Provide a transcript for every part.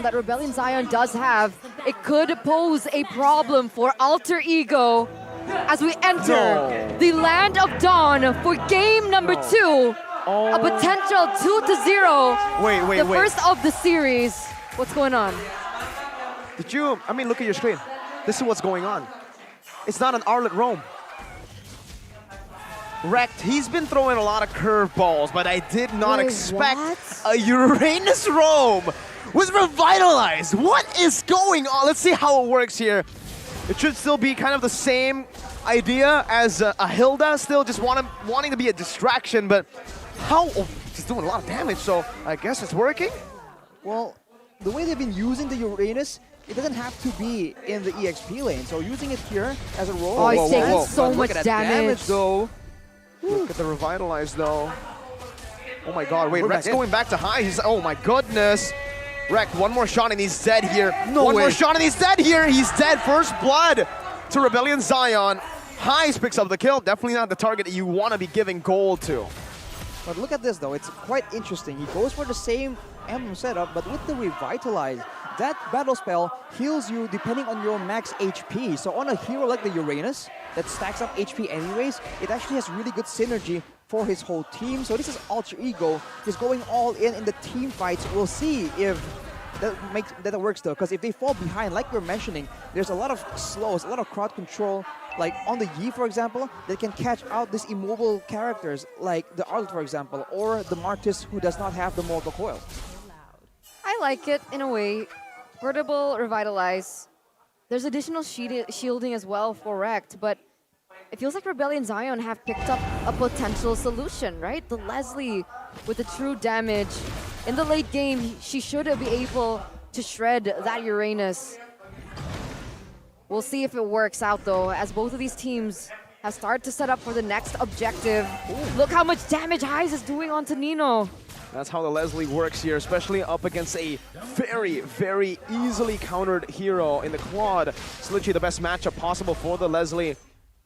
that Rebellion Zion does have, it could pose a problem for Alter Ego as we enter the Land of Dawn for game number 2. A potential 2-0. Wait. The first of the series. What's going on? Did you, look at your screen. This is what's going on. It's not an Arlet roam. Wrecked, he's been throwing a lot of curveballs, but I did not expect a Uranus roam was revitalized. What is going on? Let's see how it works here. It should still be kind of the same idea as a Hilda, still just wanting to be a distraction, but how? Oh, he's doing a lot of damage, so I guess it's working? Well, the way they've been using the Uranus, it doesn't have to be in the EXP lane, so using it here as a roll. Oh, he's taking so But much look at that damage. though. Look at the revitalize though. Oh my god, wait, Rek's going back to high. He's, oh my goodness. Rek, one more shot and he's dead here. One more shot and he's dead here. He's dead. First blood to Rebellion Zion. Highs picks up the kill. Definitely not the target that you want to be giving gold to. But look at this though, it's quite interesting. He goes for the same emblem setup, but with the Revitalize, that battle spell heals you depending on your max HP. So on a hero like the Uranus, that stacks up HP anyways, it actually has really good synergy for his whole team. So this is Alter Ego, he's going all in the team fights. We'll see if that works though, because if they fall behind, like we're mentioning, there's a lot of slows, a lot of crowd control. Like on the Yi, for example, that can catch out these immobile characters, like the Arlet, for example, or the Martis who does not have the Mortal Coil. I like it in a way. Portable, Revitalize. There's additional shielding as well for Rekt, but it feels like Rebellion Zion have picked up a potential solution, right? The Leslie with the true damage. In the late game, she should be able to shred that Uranus. We'll see if it works out though, as both of these teams have started to set up for the next objective. Ooh. Look how much damage Highs is doing onto Nino. That's how the Leslie works here, especially up against a very, very easily countered hero in the quad. It's literally the best matchup possible for the Leslie.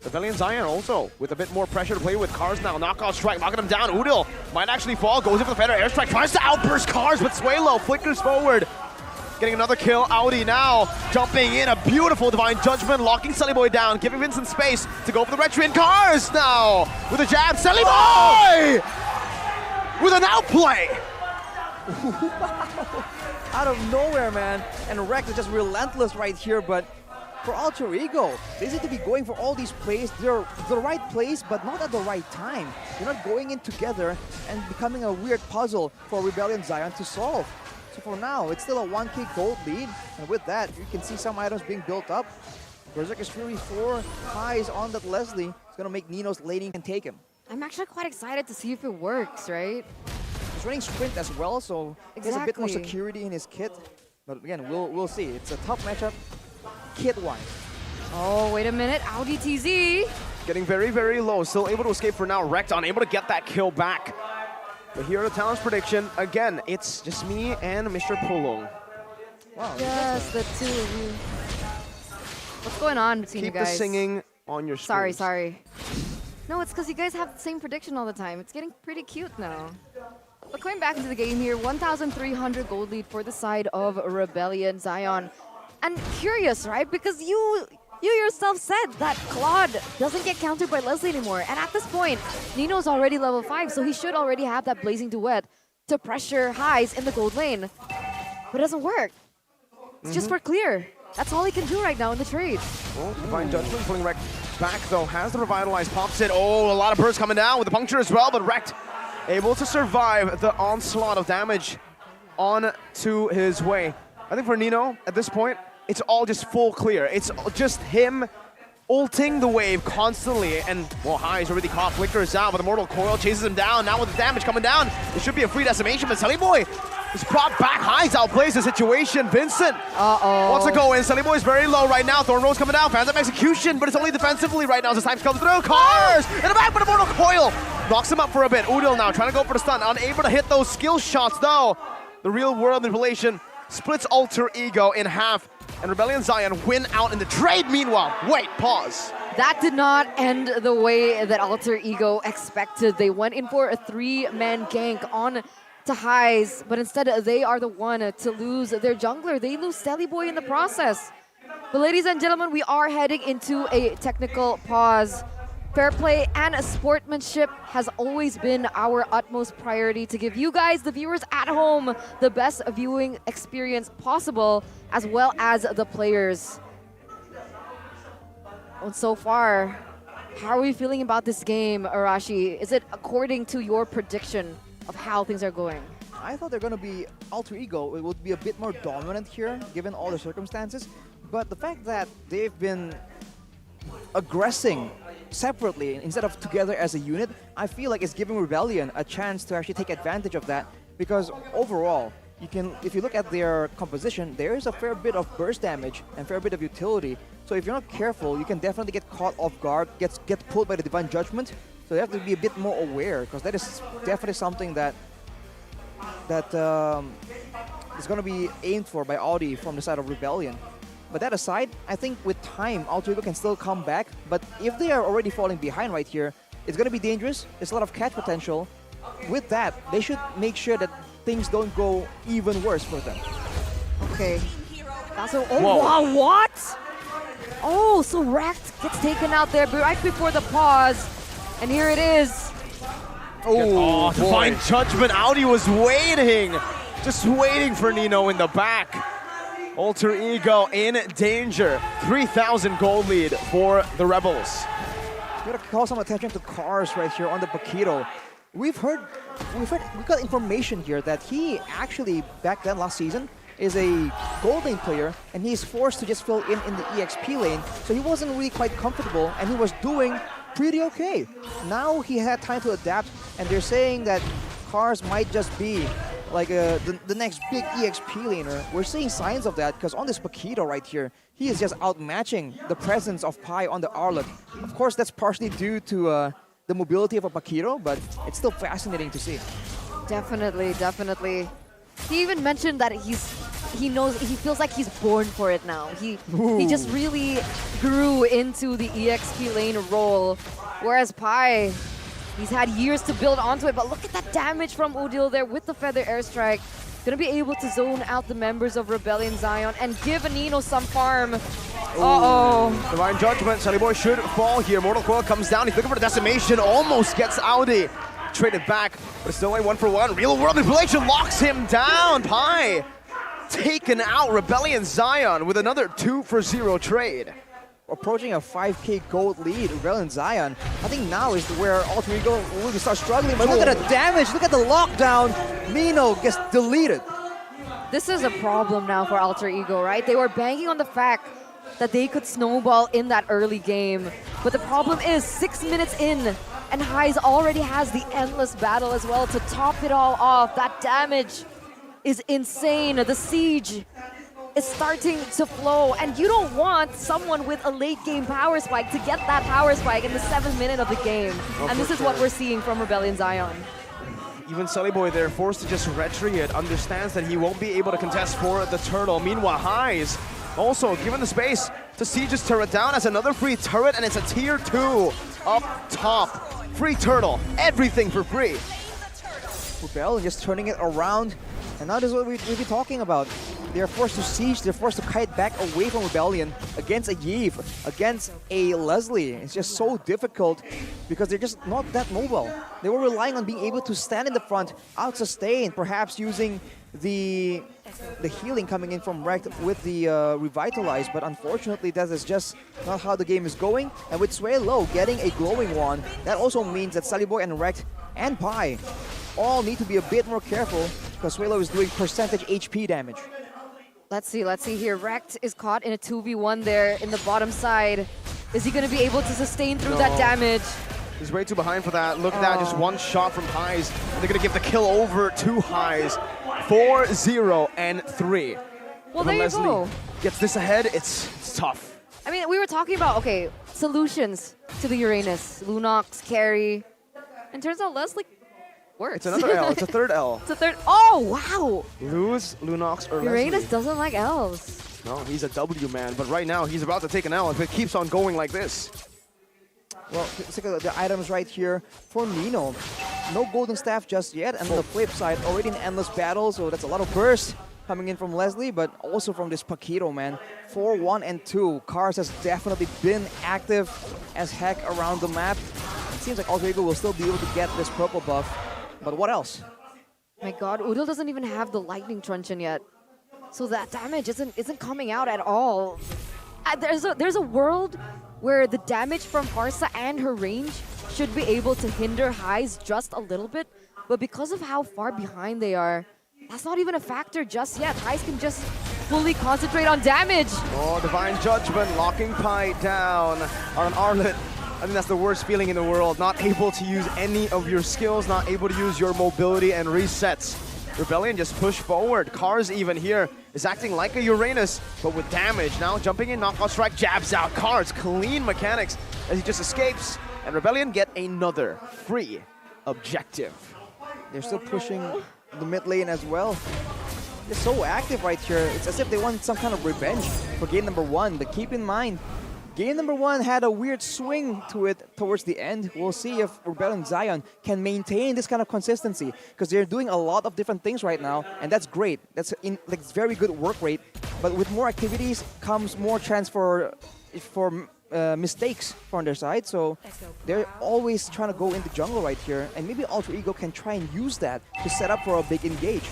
Rebellion Zion also with a bit more pressure to play with. Cars now, knockout strike, knocking him down. Udil might actually fall, goes in for the Feather airstrike, tries to outburst Cars, but Swalo flickers forward. Getting another kill, Audi now jumping in, a beautiful Divine Judgment, locking Sully Boy down, giving Vincent space to go for the Retrian. Cars now with a jab, Sully Boy with an outplay. Out of nowhere, man. And Rekt is just relentless right here, but for Alter Ego, they seem to be going for all these plays. They're the right place, but not at the right time. They're not going in together and becoming a weird puzzle for Rebellion Zion to solve. So for now, it's still a 1k gold lead, and with that, you can see some items being built up. Berserker's Fury 4 highs on that Leslie. It's gonna make Nino's laning can take him. I'm actually quite excited to see if it works, right? He's running sprint as well, so he has a bit more security in his kit. But again, we'll see. It's a tough matchup, kit-wise. Oh, wait a minute, Audi TZ. Getting very, very low, still able to escape for now. Rekt unable to get that kill back. But here are the talents prediction. Again, it's just me and Mr. Pulong. Wow. Yes, the two of you. What's going on between you guys? Keep the singing on your screen. Sorry. No, it's because you guys have the same prediction all the time. It's getting pretty cute now. But going back into the game here, 1,300 gold lead for the side of Rebellion Zion. And curious, right? Because you yourself said that Claude doesn't get countered by Leslie anymore. And at this point, Nino's already level 5, so he should already have that Blazing Duet to pressure Highs in the gold lane. But it doesn't work. It's just for clear. That's all he can do right now in the trade. Well, Divine Judgment pulling Rekt back though. Has the Revitalize, pops it. Oh, a lot of bursts coming down with the puncture as well, but Rekt able to survive the onslaught of damage on to his way. I think for Nino, at this point, it's all just full clear. It's just him ulting the wave constantly, and well, High's already caught, flickers out, but the Mortal Coil chases him down. Now with the damage coming down, it should be a free decimation, but Sully Boy is brought back. Highs outplays the situation. Vincent wants to go in. Sully Boy is very low right now. Thorn Rose coming down, fans up execution, but it's only defensively right now as the time comes through. Cars in the back, but the Mortal Coil knocks him up for a bit. Udil now trying to go for the stun, unable to hit those skill shots though. The real world manipulation splits Alter Ego in half, and Rebellion Zion win out in the trade. Meanwhile, wait, pause. That did not end the way that Alter Ego expected. They went in for a 3-man gank on to highs, but instead they are the one to lose their jungler. They lose Sally Boy in the process. But ladies and gentlemen, we are heading into a technical pause. Fair play and sportsmanship has always been our utmost priority to give you guys, the viewers at home, the best viewing experience possible, as well as the players. And so far, how are we feeling about this game, Arashi? Is it according to your prediction of how things are going? I thought they're going to be Alter Ego. It would be a bit more dominant here, given all the circumstances. But the fact that they've been aggressing separately instead of together as a unit, I feel like it's giving Rebellion a chance to actually take advantage of that. Because overall, if you look at their composition, there is a fair bit of burst damage and fair bit of utility. So if you're not careful, you can definitely get caught off guard, get pulled by the Divine Judgment. So you have to be a bit more aware, because that is definitely something that is going to be aimed for by Audi from the side of Rebellion. But that aside, I think with time, Alter Ego can still come back. But if they are already falling behind right here, it's going to be dangerous. There's a lot of catch potential. With that, they should make sure that things don't go even worse for them. Okay. That's a, oh, wow, what? Oh, so Rekt gets taken out there right before the pause. And here it is. Oh, Divine Judgment. Audi was waiting. Just waiting for Nino in the back. Alter Ego in danger. 3,000 gold lead for the Rebels. You gotta call some attention to Cars right here on the Paquito. We got information here that he actually, back then last season, is a gold lane player, and he's forced to just fill in the EXP lane, so he wasn't really quite comfortable, and he was doing pretty okay. Now he had time to adapt, and they're saying that Cars might just be like the next big EXP laner. We're seeing signs of that, because on this Paquito right here, he is just outmatching the presence of Pi on the Arlet. Of course, that's partially due to the mobility of a Paquito, but it's still fascinating to see. Definitely, definitely. He even mentioned that he feels like he's born for it now. He just really grew into the EXP lane role, whereas Pi, he's had years to build onto it. But look at that damage from Odil there with the Feather Airstrike. Gonna be able to zone out the members of Rebellion Zion and give Nino some farm. Uh-oh. Divine Judgment. Sunny Boy should fall here. Mortal Coil comes down. He's looking for the decimation. Almost gets Audi. Traded back, but it's still a 1-for-1. Real world manipulation locks him down. Pi taken out. Rebellion Zion with another 2-for-0 trade. Approaching a 5k gold lead, Rebellion Zion. I think now is where Alter Ego will really start struggling. But look at the damage, look at the lockdown. Nino gets deleted. This is a problem now for Alter Ego, right? They were banking on the fact that they could snowball in that early game. But the problem is 6 minutes in, and Highs already has the endless battle as well to top it all off. That damage is insane. The siege is starting to flow, and you don't want someone with a late game power spike to get that power spike in the 7th minute of the game. And this is what we're seeing from Rebellion Zion. Even Sully Boy there, forced to just retreat it, understands that he won't be able to contest for the turtle. Meanwhile, Highs also given the space to siege his turret down as another free turret, and it's a tier 2 up top. Free turtle, everything for free. Rebellion just turning it around, and now this is what we'll be talking about. They're forced to siege, they're forced to kite back away from Rebellion against a Yves, against a Leslie. It's just so difficult because they're just not that mobile. They were relying on being able to stand in the front, out-sustain, perhaps using the healing coming in from Rekt with the Revitalize, but unfortunately that is just not how the game is going. And with Sway Low getting a glowing wand, that also means that Sully Boy and Rekt and Pi all need to be a bit more careful, because Sway Low is doing percentage HP damage. Let's see here. Rekt is caught in a 2v1 there in the bottom side. Is he going to be able to sustain through that damage? He's way too behind for that. Look at that, just one shot from Highs. And they're going to give the kill over to Highs. 4-0 and 3. Well, there you go. Gets this ahead, it's tough. I mean, we were talking about, okay, solutions to the Uranus. Lunox, carry. And turns out Leslie works. It's another L, it's a third L. It's a third. Oh, wow. Lose, Lunox, or Uranus Leslie. doesn't like Ls. No, he's a W man, but right now he's about to take an L if it keeps on going like this. Well, let's look at the items right here for Nino. no golden staff just yet. And on the flip side, already an endless battle, so that's a lot of burst coming in from Leslie, but also from this Paquito, man. 4-1 and 2. Cars has definitely been active as heck around the map. It seems like Alter Ego will still be able to get this purple buff, but what else? My God, Udil doesn't even have the lightning truncheon yet, so that damage isn't coming out at all. There's a world where the damage from Parsa and her range should be able to hinder highs just a little bit, but because of how far behind they are, that's not even a factor just yet. Highs can just fully concentrate on damage. Oh, Divine Judgment locking Pi down on Arlet. I think that's the worst feeling in the world. Not able to use any of your skills, not able to use your mobility and resets. Rebellion just push forward. Cars even here is acting like a Uranus, but with damage. Now jumping in, knockout strike, jabs out. Cars, clean mechanics as he just escapes. And Rebellion get another free objective. They're still pushing the mid lane as well. They're so active right here. It's as if they want some kind of revenge for game number 1. But keep in mind, game number 1 had a weird swing to it towards the end. We'll see if Rebellion Zion can maintain this kind of consistency, because they're doing a lot of different things right now, and that's great. That's very good work rate. But with more activities comes more chance for mistakes from their side. So they're always trying to go into jungle right here, and maybe Alter Ego can try and use that to set up for a big engage.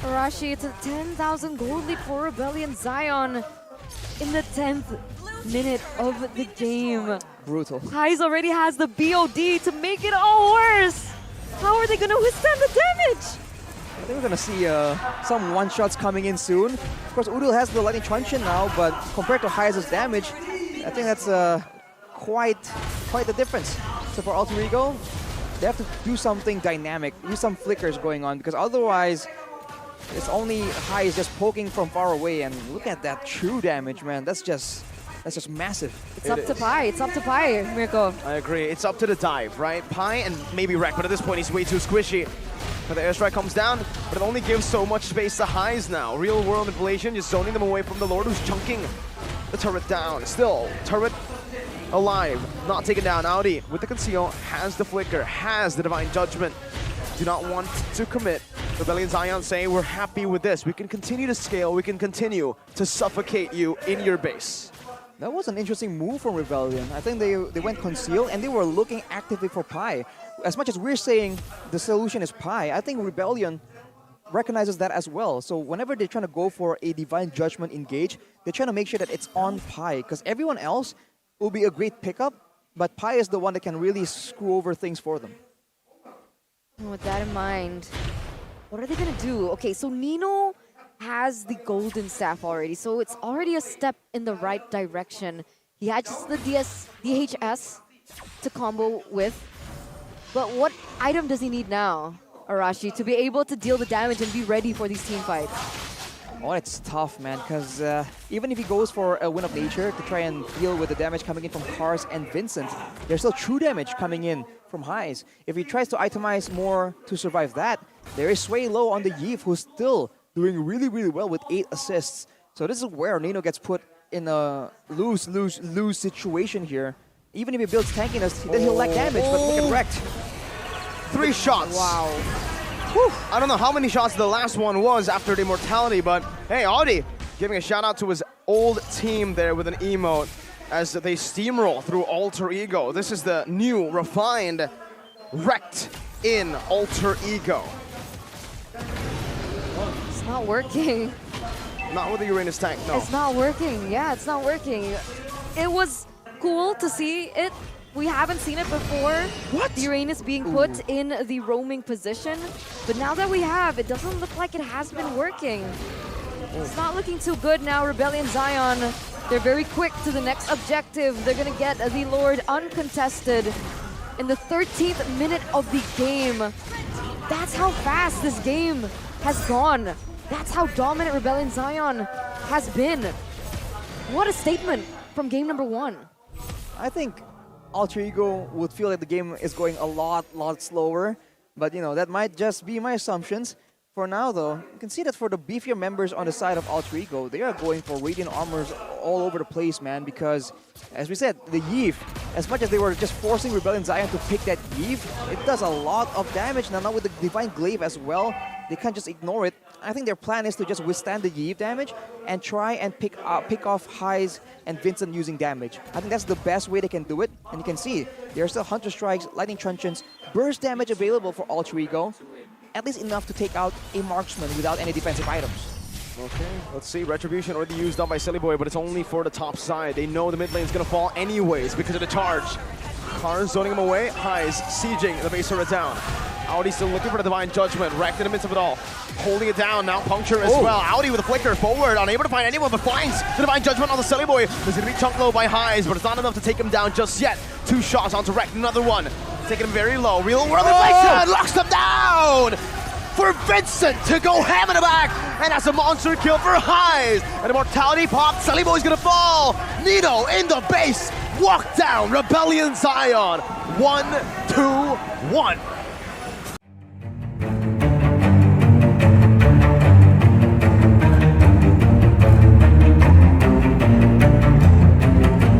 Arashi, it's a 10,000 gold lead for Rebellion Zion in the 10th minute of the game. Brutal. Highs already has the BOD to make it all worse. How are they going to withstand the damage? I think we're going to see some one-shots coming in soon. Of course, Udil has the Lightning Truncheon now, but compared to Highs' damage, I think that's quite the difference. So for Alter Ego, they have to do something dynamic, use some flickers going on, because otherwise it's only Highs just poking from far away. And look at that true damage, man. That's just massive. It's up to Pi. It's up to Pi, Mirko. I agree. It's up to the dive, right? Pi and maybe Rek, but at this point he's way too squishy. But the airstrike comes down, but it only gives so much space to Highs now. Real world manipulation, just zoning them away from the Lord, who's chunking the turret down. Still, turret alive, not taken down. Audi with the conceal, has the flicker, has the divine judgment. Do not want to commit. Rebellion Zion saying, we're happy with this. We can continue to scale, we can continue to suffocate you in your base. That was an interesting move from Rebellion. I think they went conceal and they were looking actively for Pi. As much as we're saying the solution is Pi, I think Rebellion recognizes that as well. So whenever they're trying to go for a Divine Judgment engage, they're trying to make sure that it's on Pi, because everyone else will be a great pickup, but Pi is the one that can really screw over things for them. And with that in mind, what are they going to do? Okay, so Nino has the golden staff already, so it's already a step in the right direction. He has just the DHS to combo with, but what item does he need now, Arashi, to be able to deal the damage and be ready for these team fights? Oh, it's tough, man, because even if he goes for a Wind of Nature to try and deal with the damage coming in from Cars and Vincent, there's still true damage coming in from Highs. If he tries to itemize more to survive that, there is Sway Low on the Yeef, who's still doing really, really well with 8 assists. So this is where Nino gets put in a lose situation here. Even if he builds tankiness, then he'll lack damage, but look at wrecked. 3 shots. Wow. Whew. I don't know how many shots the last one was after the immortality, but hey, Audi giving a shout out to his old team there with an emote as they steamroll through Alter Ego. This is the new, refined, wrecked in Alter Ego. It's not working. Not with the Uranus tank, no. It's not working. Yeah, it's not working. It was cool to see it. We haven't seen it before. What? The Uranus being put in the roaming position. But now that we have, it doesn't look like it has been working. It's not looking too good now. Rebellion Zion, they're very quick to the next objective. They're going to get the Lord uncontested in the 13th minute of the game. That's how fast this game has gone. That's how dominant Rebellion Zion has been. What a statement from game number 1. I think Alter Ego would feel like the game is going a lot slower, but you know, that might just be my assumptions. For now, though, you can see that for the beefier members on the side of Alter Ego, they are going for Radiant Armors all over the place, man, because, as we said, the Yeeve, as much as they were just forcing Rebellion Zion to pick that Yeeve, it does a lot of damage. Now with the Divine Glaive as well, they can't just ignore it. I think their plan is to just withstand the Yeeve damage and try and pick off Highs and Vincent using damage. I think that's the best way they can do it. And you can see, there are still Hunter Strikes, Lightning Truncheons, burst damage available for Alter Ego. At least enough to take out a marksman without any defensive items. Okay, let's see. Retribution already used up by Silly Boy, but it's only for the top side. They know the mid lane's gonna fall anyways because of the charge. Karn zoning him away. Highs sieging the base turret down. Audi still looking for the Divine Judgment. Wrecked in the midst of it all. Holding it down. Now Puncture as well. Audi with a flicker forward. Unable to find anyone, but finds the Divine Judgment on the Silly Boy. There's gonna be chunk low by Highs, but it's not enough to take him down just yet. 2 shots onto Wrecked. Another one. Taking him very low. Real world inflection. Locks him down! For Vincent to go ham in the back, and that's a monster kill for Highs. And Immortality pop, Silly Boy's gonna fall. Nino in the base, walk down, Rebellion Zion. 1-2-1.